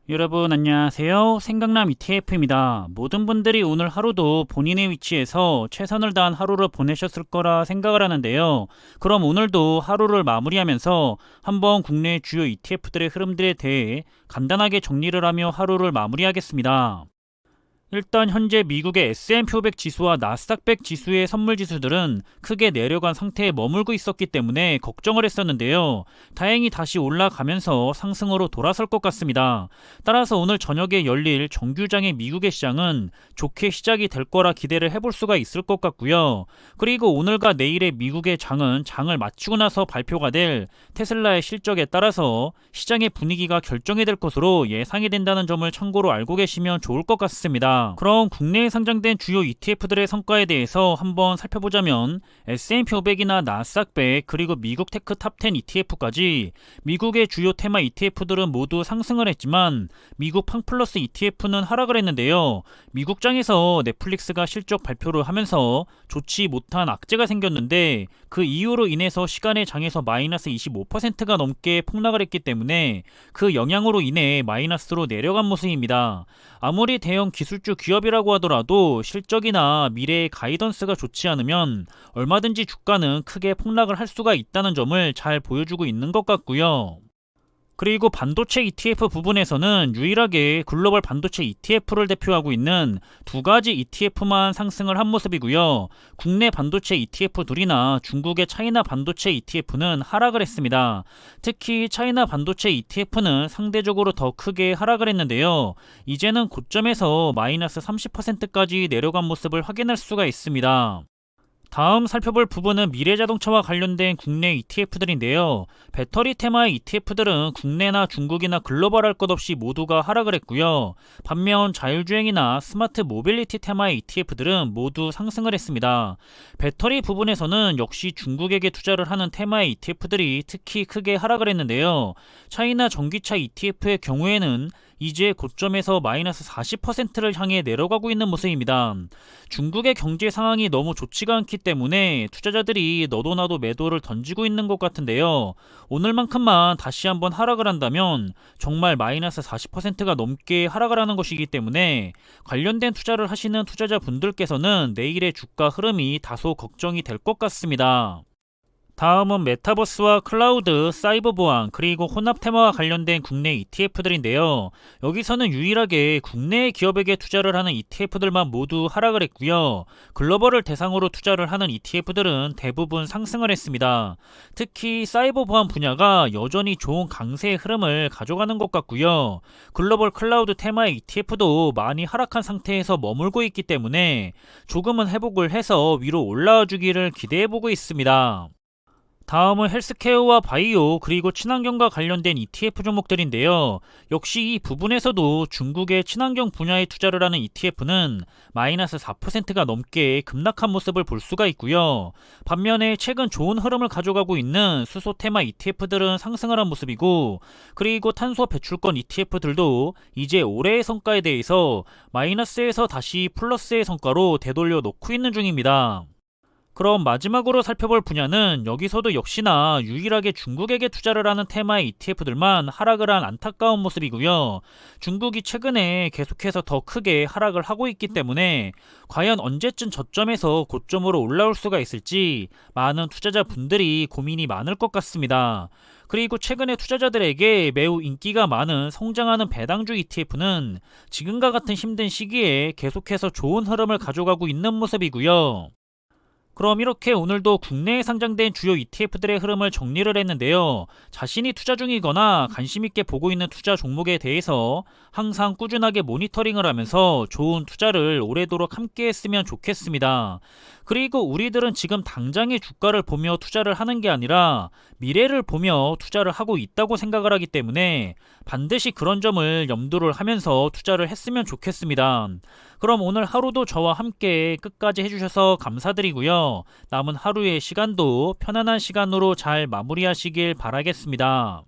여러분 안녕하세요. 생강남 ETF입니다. 모든 분들이 오늘 하루도 본인의 위치에서 최선을 다한 하루를 보내셨을 거라 생각을 하는데요. 그럼 오늘도 하루를 마무리하면서 한번 국내 주요 ETF들의 흐름들에 대해 간단하게 정리를 하며 하루를 마무리하겠습니다. 일단 현재 미국의 S&P 500 지수와 나스닥 100 지수의 선물 지수들은 크게 내려간 상태에 머물고 있었기 때문에 걱정을 했었는데요. 다행히 다시 올라가면서 상승으로 돌아설 것 같습니다. 따라서 오늘 저녁에 열릴 정규장의 미국의 시장은 좋게 시작이 될 거라 기대를 해볼 수가 있을 것 같고요. 그리고 오늘과 내일의 미국의 장은 장을 마치고 나서 발표가 될 테슬라의 실적에 따라서 시장의 분위기가 결정이 될 것으로 예상이 된다는 점을 참고로 알고 계시면 좋을 것 같습니다. 그럼 국내에 상장된 주요 ETF들의 성과에 대해서 한번 살펴보자면 S&P 500이나 나스닥 100 그리고 미국 테크 탑10 ETF까지 미국의 주요 테마 ETF들은 모두 상승을 했지만 미국 팡플러스 ETF는 하락을 했는데요. 미국장에서 넷플릭스가 실적 발표를 하면서 좋지 못한 악재가 생겼는데 그 이유로 인해서 시간의 장에서 마이너스 25%가 넘게 폭락을 했기 때문에 그 영향으로 인해 마이너스로 내려간 모습입니다. 아무리 대형 기술주 기업이라고 하더라도 실적이나 미래의 가이던스가 좋지 않으면 얼마든지 주가는 크게 폭락을 할 수가 있다는 점을 잘 보여주고 있는 것 같고요. 그리고 반도체 ETF 부분에서는 유일하게 글로벌 반도체 ETF를 대표하고 있는 두 가지 ETF만 상승을 한 모습이고요. 국내 반도체 ETF 둘이나 중국의 차이나 반도체 ETF는 하락을 했습니다. 특히 차이나 반도체 ETF는 상대적으로 더 크게 하락을 했는데요. 이제는 고점에서 마이너스 30%까지 내려간 모습을 확인할 수가 있습니다. 다음 살펴볼 부분은 미래자동차와 관련된 국내 ETF들인데요. 배터리 테마의 ETF들은 국내나 중국이나 글로벌할 것 없이 모두가 하락을 했고요. 반면 자율주행이나 스마트 모빌리티 테마의 ETF들은 모두 상승을 했습니다. 배터리 부분에서는 역시 중국에게 투자를 하는 테마의 ETF들이 특히 크게 하락을 했는데요. 차이나 전기차 ETF의 경우에는 이제 고점에서 마이너스 40%를 향해 내려가고 있는 모습입니다. 중국의 경제 상황이 너무 좋지가 않기 때문에 투자자들이 너도나도 매도를 던지고 있는 것 같은데요. 오늘만큼만 다시 한번 하락을 한다면 정말 마이너스 40%가 넘게 하락을 하는 것이기 때문에 관련된 투자를 하시는 투자자분들께서는 내일의 주가 흐름이 다소 걱정이 될 것 같습니다. 다음은 메타버스와 클라우드, 사이버 보안, 그리고 혼합 테마와 관련된 국내 ETF들인데요. 여기서는 유일하게 국내 기업에게 투자를 하는 ETF들만 모두 하락을 했고요. 글로벌을 대상으로 투자를 하는 ETF들은 대부분 상승을 했습니다. 특히 사이버 보안 분야가 여전히 좋은 강세의 흐름을 가져가는 것 같고요. 글로벌 클라우드 테마의 ETF도 많이 하락한 상태에서 머물고 있기 때문에 조금은 회복을 해서 위로 올라와 주기를 기대해보고 있습니다. 다음은 헬스케어와 바이오 그리고 친환경과 관련된 ETF 종목들인데요. 역시 이 부분에서도 중국의 친환경 분야에 투자를 하는 ETF는 마이너스 4%가 넘게 급락한 모습을 볼 수가 있고요. 반면에 최근 좋은 흐름을 가져가고 있는 수소 테마 ETF들은 상승을 한 모습이고, 그리고 탄소 배출권 ETF들도 이제 올해의 성과에 대해서 마이너스에서 다시 플러스의 성과로 되돌려 놓고 있는 중입니다. 그럼 마지막으로 살펴볼 분야는 여기서도 역시나 유일하게 중국에게 투자를 하는 테마의 ETF들만 하락을 한 안타까운 모습이고요. 중국이 최근에 계속해서 더 크게 하락을 하고 있기 때문에 과연 언제쯤 저점에서 고점으로 올라올 수가 있을지 많은 투자자분들이 고민이 많을 것 같습니다. 그리고 최근에 투자자들에게 매우 인기가 많은 성장하는 배당주 ETF는 지금과 같은 힘든 시기에 계속해서 좋은 흐름을 가져가고 있는 모습이고요. 그럼 이렇게 오늘도 국내에 상장된 주요 ETF들의 흐름을 정리를 했는데요. 자신이 투자 중이거나 관심있게 보고 있는 투자 종목에 대해서 항상 꾸준하게 모니터링을 하면서 좋은 투자를 오래도록 함께 했으면 좋겠습니다. 그리고 우리들은 지금 당장의 주가를 보며 투자를 하는 게 아니라 미래를 보며 투자를 하고 있다고 생각을 하기 때문에 반드시 그런 점을 염두를 하면서 투자를 했으면 좋겠습니다. 그럼 오늘 하루도 저와 함께 끝까지 해주셔서 감사드리고요. 남은 하루의 시간도 편안한 시간으로 잘 마무리하시길 바라겠습니다.